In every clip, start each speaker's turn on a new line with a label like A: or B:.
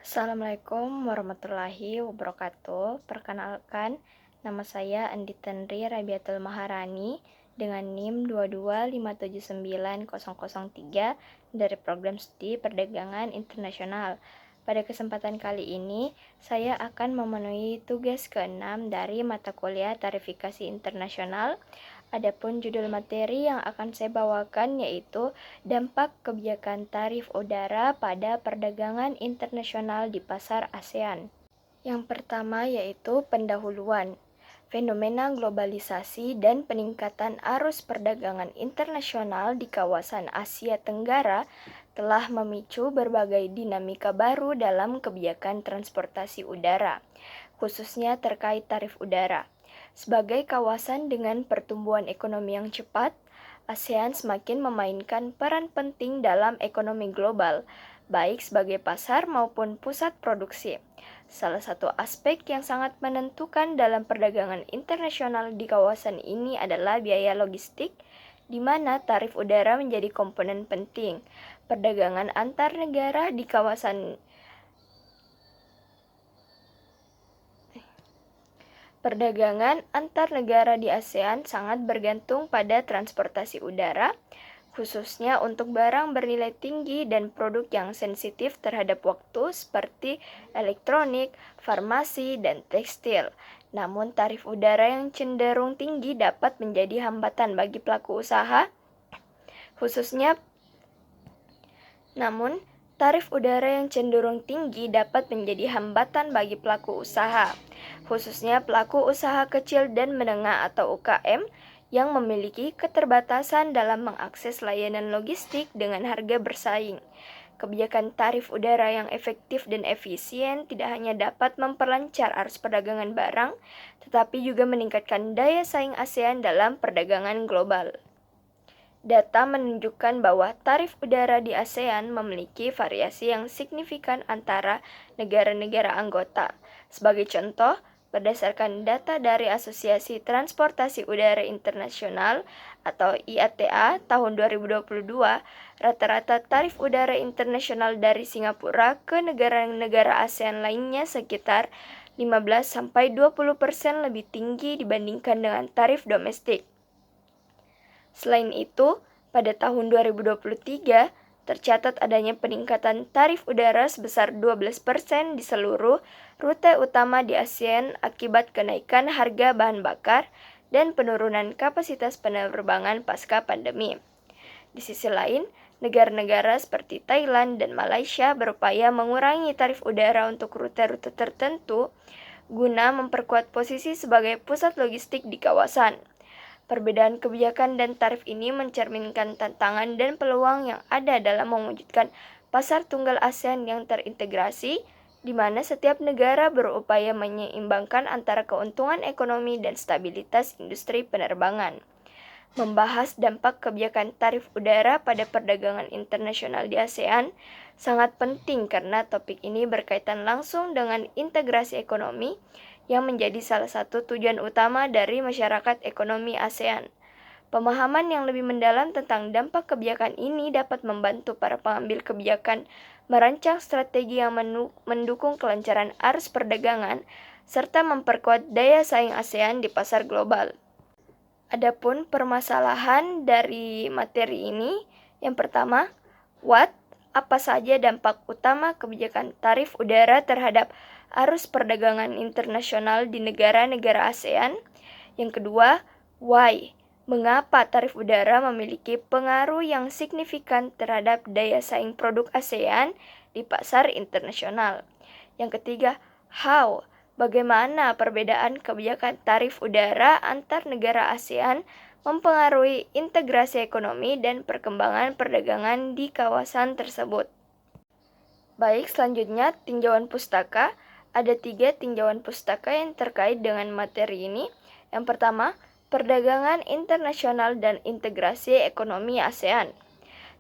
A: Assalamualaikum warahmatullahi wabarakatuh. Perkenalkan, nama saya Andi Tenri Rabiatul Maharani dengan NIM 225790003 dari Program Studi Perdagangan Internasional. Pada kesempatan kali ini, saya akan memenuhi tugas ke-6 dari mata kuliah Tarifikasi Internasional. Adapun judul materi yang akan saya bawakan yaitu dampak kebijakan tarif udara pada perdagangan internasional di pasar ASEAN. Yang pertama yaitu pendahuluan. Fenomena globalisasi dan peningkatan arus perdagangan internasional di kawasan Asia Tenggara telah memicu berbagai dinamika baru dalam kebijakan transportasi udara, khususnya terkait tarif udara. Sebagai kawasan dengan pertumbuhan ekonomi yang cepat, ASEAN semakin memainkan peran penting dalam ekonomi global, baik sebagai pasar maupun pusat produksi. Salah satu aspek yang sangat menentukan dalam perdagangan internasional di kawasan ini adalah biaya logistik, di mana tarif udara menjadi komponen penting. Perdagangan antar negara di kawasan Perdagangan antar negara di ASEAN sangat bergantung pada transportasi udara, khususnya untuk barang bernilai tinggi dan produk yang sensitif terhadap waktu seperti elektronik, farmasi, dan tekstil. Namun tarif udara yang cenderung tinggi dapat menjadi hambatan bagi pelaku usaha, khususnya namun tarif udara yang cenderung tinggi dapat menjadi hambatan bagi pelaku usaha, khususnya pelaku usaha kecil dan menengah atau UKM yang memiliki keterbatasan dalam mengakses layanan logistik dengan harga bersaing. Kebijakan tarif udara yang efektif dan efisien tidak hanya dapat memperlancar arus perdagangan barang, tetapi juga meningkatkan daya saing ASEAN dalam perdagangan global. Data menunjukkan bahwa tarif udara di ASEAN memiliki variasi yang signifikan antara negara-negara anggota. Sebagai contoh, berdasarkan data dari Asosiasi Transportasi Udara Internasional atau IATA tahun 2022, rata-rata tarif udara internasional dari Singapura ke negara-negara ASEAN lainnya sekitar 15-20% lebih tinggi dibandingkan dengan tarif domestik. Selain itu, pada tahun 2023, tercatat adanya peningkatan tarif udara sebesar 12% di seluruh rute utama di ASEAN akibat kenaikan harga bahan bakar dan penurunan kapasitas penerbangan pasca pandemi. Di sisi lain, negara-negara seperti Thailand dan Malaysia berupaya mengurangi tarif udara untuk rute-rute tertentu guna memperkuat posisi sebagai pusat logistik di kawasan. Perbedaan kebijakan dan tarif ini mencerminkan tantangan dan peluang yang ada dalam mewujudkan pasar tunggal ASEAN yang terintegrasi, di mana setiap negara berupaya menyeimbangkan antara keuntungan ekonomi dan stabilitas industri penerbangan. Membahas dampak kebijakan tarif udara pada perdagangan internasional di ASEAN sangat penting karena topik ini berkaitan langsung dengan integrasi ekonomi yang menjadi salah satu tujuan utama dari masyarakat ekonomi ASEAN. Pemahaman yang lebih mendalam tentang dampak kebijakan ini dapat membantu para pengambil kebijakan merancang strategi yang mendukung kelancaran arus perdagangan serta memperkuat daya saing ASEAN di pasar global. Adapun permasalahan dari materi ini, yang pertama, apa saja dampak utama kebijakan tarif udara terhadap arus perdagangan internasional di negara-negara ASEAN? Yang kedua, why? Mengapa tarif udara memiliki pengaruh yang signifikan terhadap daya saing produk ASEAN di pasar internasional? Yang ketiga, how? Bagaimana perbedaan kebijakan tarif udara antar negara ASEAN mempengaruhi integrasi ekonomi dan perkembangan perdagangan di kawasan tersebut? Baik, selanjutnya tinjauan pustaka. Ada 3 tinjauan pustaka yang terkait dengan materi ini. Yang pertama, perdagangan internasional dan integrasi ekonomi ASEAN.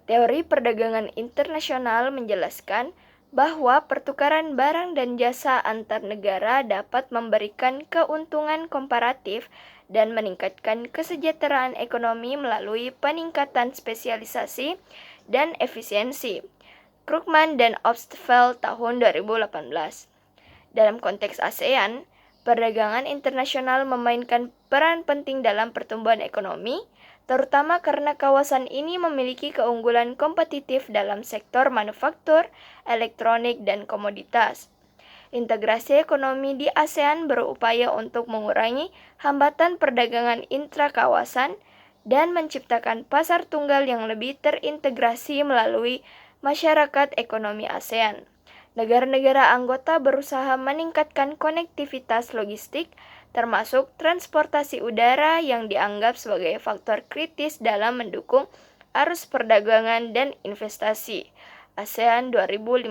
A: Teori perdagangan internasional menjelaskan bahwa pertukaran barang dan jasa antar negara dapat memberikan keuntungan komparatif dan meningkatkan kesejahteraan ekonomi melalui peningkatan spesialisasi dan efisiensi. Krugman dan Obstfeld tahun 2018. Dalam konteks ASEAN, perdagangan internasional memainkan peran penting dalam pertumbuhan ekonomi, terutama karena kawasan ini memiliki keunggulan kompetitif dalam sektor manufaktur, elektronik, dan komoditas. Integrasi ekonomi di ASEAN berupaya untuk mengurangi hambatan perdagangan intrakawasan dan menciptakan pasar tunggal yang lebih terintegrasi melalui masyarakat ekonomi ASEAN. Negara-negara anggota berusaha meningkatkan konektivitas logistik, termasuk transportasi udara yang dianggap sebagai faktor kritis dalam mendukung arus perdagangan dan investasi. ASEAN 2015.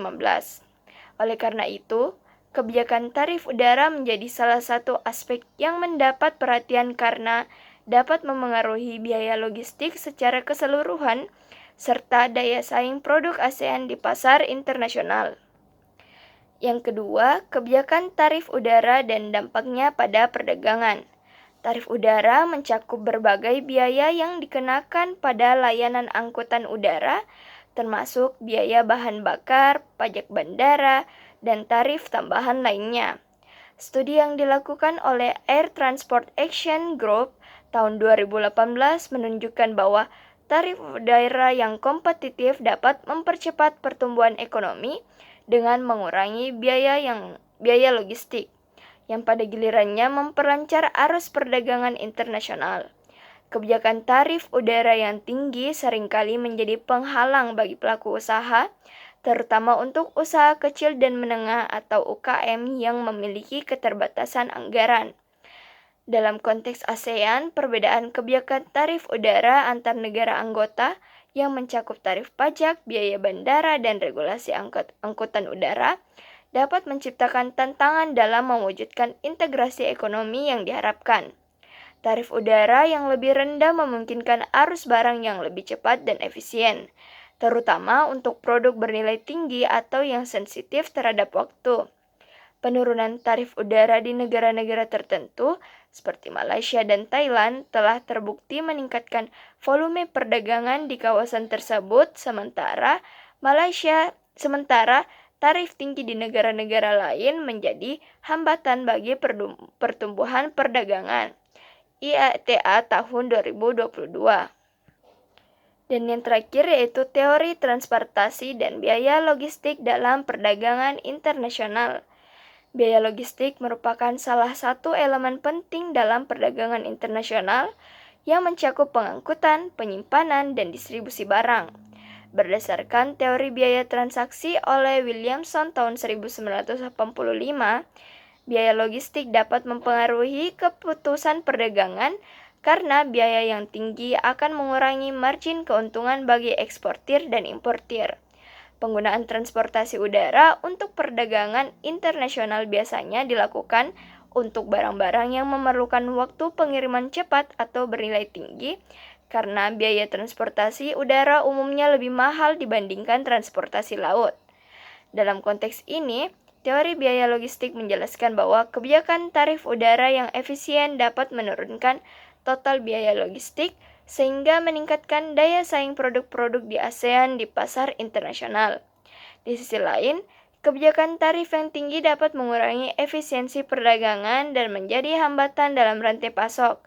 A: Oleh karena itu, kebijakan tarif udara menjadi salah satu aspek yang mendapat perhatian karena dapat memengaruhi biaya logistik secara keseluruhan serta daya saing produk ASEAN di pasar internasional. Yang kedua, kebijakan tarif udara dan dampaknya pada perdagangan. Tarif udara mencakup berbagai biaya yang dikenakan pada layanan angkutan udara, termasuk biaya bahan bakar, pajak bandara, dan tarif tambahan lainnya. Studi yang dilakukan oleh Air Transport Action Group tahun 2018 menunjukkan bahwa tarif udara yang kompetitif dapat mempercepat pertumbuhan ekonomi dengan mengurangi biaya logistik, yang pada gilirannya memperlancar arus perdagangan internasional. Kebijakan tarif udara yang tinggi seringkali menjadi penghalang bagi pelaku usaha, terutama untuk usaha kecil dan menengah atau UKM yang memiliki keterbatasan anggaran. Dalam konteks ASEAN, perbedaan kebijakan tarif udara antar negara anggota yang mencakup tarif pajak, biaya bandara, dan regulasi angkutan udara dapat menciptakan tantangan dalam mewujudkan integrasi ekonomi yang diharapkan. Tarif udara yang lebih rendah memungkinkan arus barang yang lebih cepat dan efisien, terutama untuk produk bernilai tinggi atau yang sensitif terhadap waktu. Penurunan tarif udara di negara-negara tertentu, seperti Malaysia dan Thailand, telah terbukti meningkatkan volume perdagangan di kawasan tersebut, sementara tarif tinggi di negara-negara lain menjadi hambatan bagi pertumbuhan perdagangan. IATA tahun 2022. Dan yang terakhir yaitu teori transportasi dan biaya logistik dalam perdagangan internasional. Biaya logistik merupakan salah satu elemen penting dalam perdagangan internasional yang mencakup pengangkutan, penyimpanan, dan distribusi barang. Berdasarkan teori biaya transaksi oleh Williamson tahun 1985, biaya logistik dapat mempengaruhi keputusan perdagangan karena biaya yang tinggi akan mengurangi margin keuntungan bagi eksportir dan importir. Penggunaan transportasi udara untuk perdagangan internasional biasanya dilakukan untuk barang-barang yang memerlukan waktu pengiriman cepat atau bernilai tinggi, karena biaya transportasi udara umumnya lebih mahal dibandingkan transportasi laut. Dalam konteks ini, teori biaya logistik menjelaskan bahwa kebijakan tarif udara yang efisien dapat menurunkan total biaya logistik sehingga meningkatkan daya saing produk-produk di ASEAN di pasar internasional. Di sisi lain, kebijakan tarif yang tinggi dapat mengurangi efisiensi perdagangan dan menjadi hambatan dalam rantai pasok,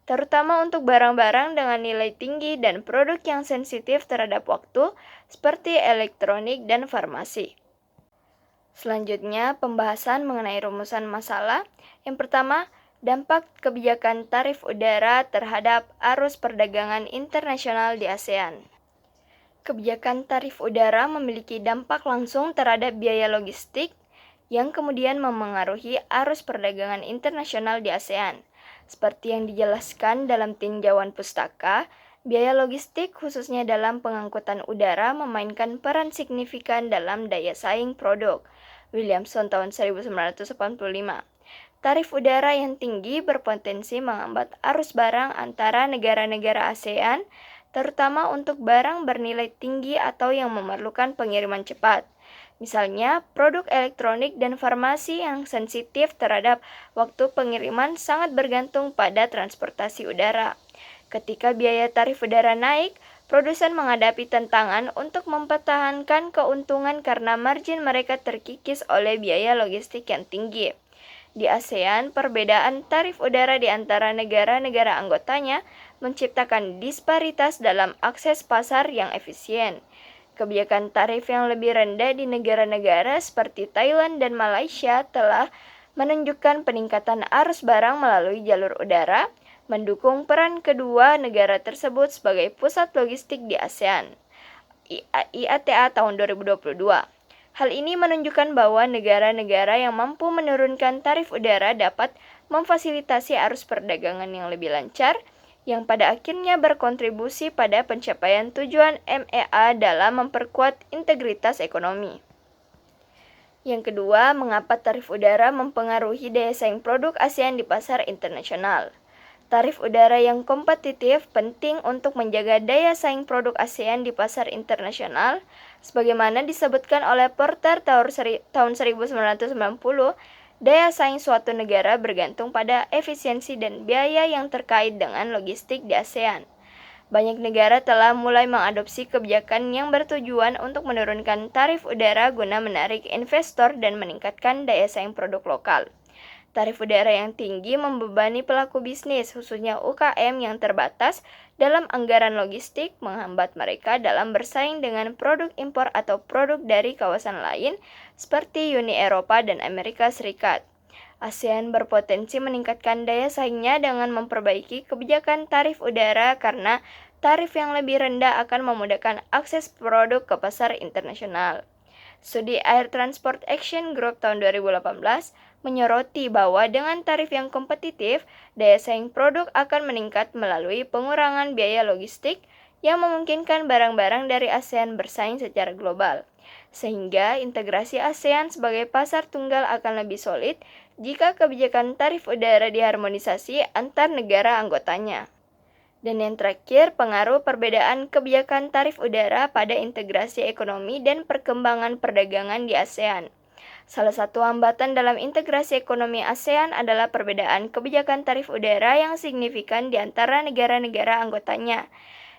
A: terutama untuk barang-barang dengan nilai tinggi dan produk yang sensitif terhadap waktu seperti elektronik dan farmasi. Selanjutnya, pembahasan mengenai rumusan masalah. Yang pertama, dampak kebijakan tarif udara terhadap arus perdagangan internasional di ASEAN. Kebijakan tarif udara memiliki dampak langsung terhadap biaya logistik yang kemudian memengaruhi arus perdagangan internasional di ASEAN. Seperti yang dijelaskan dalam tinjauan pustaka, biaya logistik khususnya dalam pengangkutan udara memainkan peran signifikan dalam daya saing produk. Williamson tahun 1985. Tarif udara yang tinggi berpotensi menghambat arus barang antara negara-negara ASEAN, terutama untuk barang bernilai tinggi atau yang memerlukan pengiriman cepat. Misalnya, produk elektronik dan farmasi yang sensitif terhadap waktu pengiriman sangat bergantung pada transportasi udara. Ketika biaya tarif udara naik, produsen menghadapi tantangan untuk mempertahankan keuntungan karena margin mereka terkikis oleh biaya logistik yang tinggi. Di ASEAN, perbedaan tarif udara di antara negara-negara anggotanya menciptakan disparitas dalam akses pasar yang efisien. Kebijakan tarif yang lebih rendah di negara-negara seperti Thailand dan Malaysia telah menunjukkan peningkatan arus barang melalui jalur udara, mendukung peran kedua negara tersebut sebagai pusat logistik di ASEAN. IATA tahun 2022. Hal ini menunjukkan bahwa negara-negara yang mampu menurunkan tarif udara dapat memfasilitasi arus perdagangan yang lebih lancar, yang pada akhirnya berkontribusi pada pencapaian tujuan MEA dalam memperkuat integritas ekonomi. Yang kedua, mengapa tarif udara mempengaruhi daya saing produk ASEAN di pasar internasional? Tarif udara yang kompetitif penting untuk menjaga daya saing produk ASEAN di pasar internasional, sebagaimana disebutkan oleh Porter tahun 1990, daya saing suatu negara bergantung pada efisiensi dan biaya yang terkait dengan logistik di ASEAN. Banyak negara telah mulai mengadopsi kebijakan yang bertujuan untuk menurunkan tarif udara guna menarik investor dan meningkatkan daya saing produk lokal. Tarif udara yang tinggi membebani pelaku bisnis, khususnya UKM yang terbatas dalam anggaran logistik, menghambat mereka dalam bersaing dengan produk impor atau produk dari kawasan lain seperti Uni Eropa dan Amerika Serikat. ASEAN berpotensi meningkatkan daya saingnya dengan memperbaiki kebijakan tarif udara karena tarif yang lebih rendah akan memudahkan akses produk ke pasar internasional. Studi Air Transport Action Group tahun 2018 menyoroti bahwa dengan tarif yang kompetitif, daya saing produk akan meningkat melalui pengurangan biaya logistik yang memungkinkan barang-barang dari ASEAN bersaing secara global. Sehingga integrasi ASEAN sebagai pasar tunggal akan lebih solid jika kebijakan tarif udara diharmonisasi antar negara anggotanya. Dan yang terakhir, pengaruh perbedaan kebijakan tarif udara pada integrasi ekonomi dan perkembangan perdagangan di ASEAN. Salah satu hambatan dalam integrasi ekonomi ASEAN adalah perbedaan kebijakan tarif udara yang signifikan di antara negara-negara anggotanya.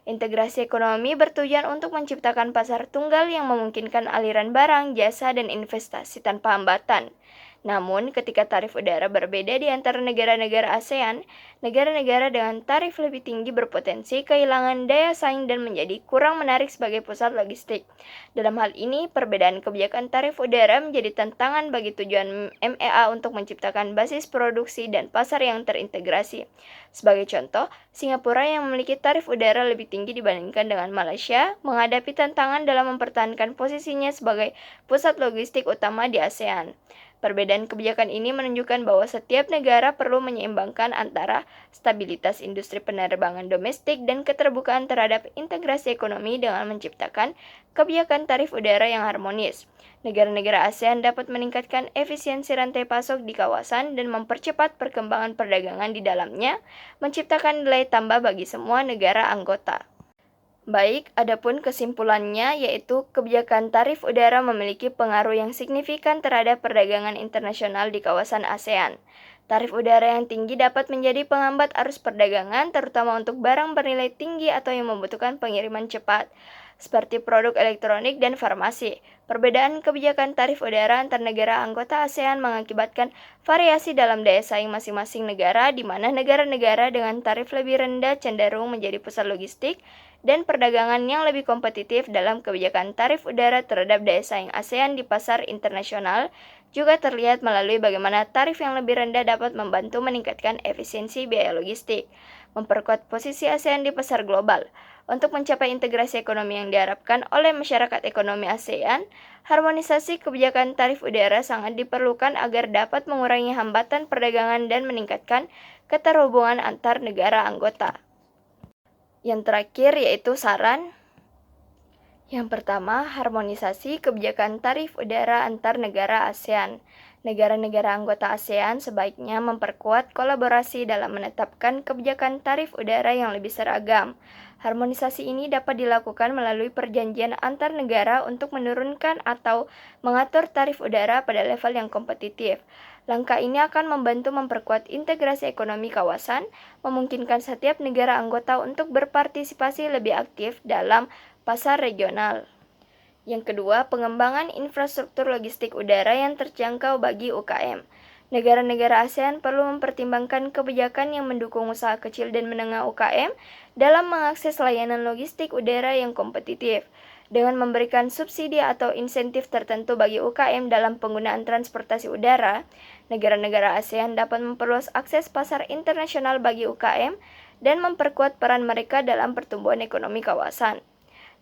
A: Integrasi ekonomi bertujuan untuk menciptakan pasar tunggal yang memungkinkan aliran barang, jasa, dan investasi tanpa hambatan. Namun, ketika tarif udara berbeda di antara negara-negara ASEAN, negara-negara dengan tarif lebih tinggi berpotensi kehilangan daya saing dan menjadi kurang menarik sebagai pusat logistik. Dalam hal ini, perbedaan kebijakan tarif udara menjadi tantangan bagi tujuan MEA untuk menciptakan basis produksi dan pasar yang terintegrasi. Sebagai contoh, Singapura yang memiliki tarif udara lebih tinggi dibandingkan dengan Malaysia menghadapi tantangan dalam mempertahankan posisinya sebagai pusat logistik utama di ASEAN. Perbedaan kebijakan ini menunjukkan bahwa setiap negara perlu menyeimbangkan antara stabilitas industri penerbangan domestik dan keterbukaan terhadap integrasi ekonomi dengan menciptakan kebijakan tarif udara yang harmonis. Negara-negara ASEAN dapat meningkatkan efisiensi rantai pasok di kawasan dan mempercepat perkembangan perdagangan di dalamnya, menciptakan nilai tambah bagi semua negara anggota. Baik, adapun kesimpulannya yaitu kebijakan tarif udara memiliki pengaruh yang signifikan terhadap perdagangan internasional di kawasan ASEAN. Tarif udara yang tinggi dapat menjadi penghambat arus perdagangan, terutama untuk barang bernilai tinggi atau yang membutuhkan pengiriman cepat, seperti produk elektronik dan farmasi. Perbedaan kebijakan tarif udara antar negara anggota ASEAN mengakibatkan variasi dalam daya saing masing-masing negara, di mana negara-negara dengan tarif lebih rendah cenderung menjadi pusat logistik dan perdagangan yang lebih kompetitif dalam kebijakan tarif udara terhadap daya saing ASEAN di pasar internasional juga terlihat melalui bagaimana tarif yang lebih rendah dapat membantu meningkatkan efisiensi biaya logistik, memperkuat posisi ASEAN di pasar global. Untuk mencapai integrasi ekonomi yang diharapkan oleh masyarakat ekonomi ASEAN, harmonisasi kebijakan tarif udara sangat diperlukan agar dapat mengurangi hambatan perdagangan dan meningkatkan keterhubungan antar negara anggota. Yang terakhir yaitu saran. Yang pertama, harmonisasi kebijakan tarif udara antar negara ASEAN. Negara-negara anggota ASEAN sebaiknya memperkuat kolaborasi dalam menetapkan kebijakan tarif udara yang lebih seragam. Harmonisasi ini dapat dilakukan melalui perjanjian antar negara untuk menurunkan atau mengatur tarif udara pada level yang kompetitif. Langkah ini akan membantu memperkuat integrasi ekonomi kawasan, memungkinkan setiap negara anggota untuk berpartisipasi lebih aktif dalam pasar regional. Yang kedua, pengembangan infrastruktur logistik udara yang terjangkau bagi UKM. Negara-negara ASEAN perlu mempertimbangkan kebijakan yang mendukung usaha kecil dan menengah UKM dalam mengakses layanan logistik udara yang kompetitif. Dengan memberikan subsidi atau insentif tertentu bagi UKM dalam penggunaan transportasi udara, negara-negara ASEAN dapat memperluas akses pasar internasional bagi UKM dan memperkuat peran mereka dalam pertumbuhan ekonomi kawasan.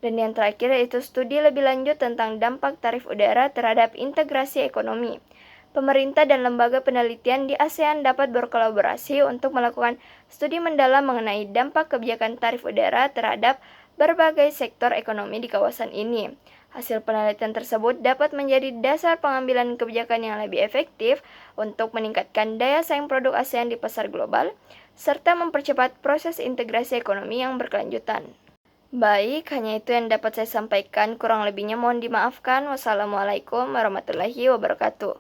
A: Dan yang terakhir yaitu studi lebih lanjut tentang dampak tarif udara terhadap integrasi ekonomi. Pemerintah dan lembaga penelitian di ASEAN dapat berkolaborasi untuk melakukan studi mendalam mengenai dampak kebijakan tarif udara terhadap berbagai sektor ekonomi di kawasan ini. Hasil penelitian tersebut dapat menjadi dasar pengambilan kebijakan yang lebih efektif untuk meningkatkan daya saing produk ASEAN di pasar global, serta mempercepat proses integrasi ekonomi yang berkelanjutan. Baik, hanya itu yang dapat saya sampaikan. Kurang lebihnya mohon dimaafkan. Wassalamualaikum warahmatullahi wabarakatuh.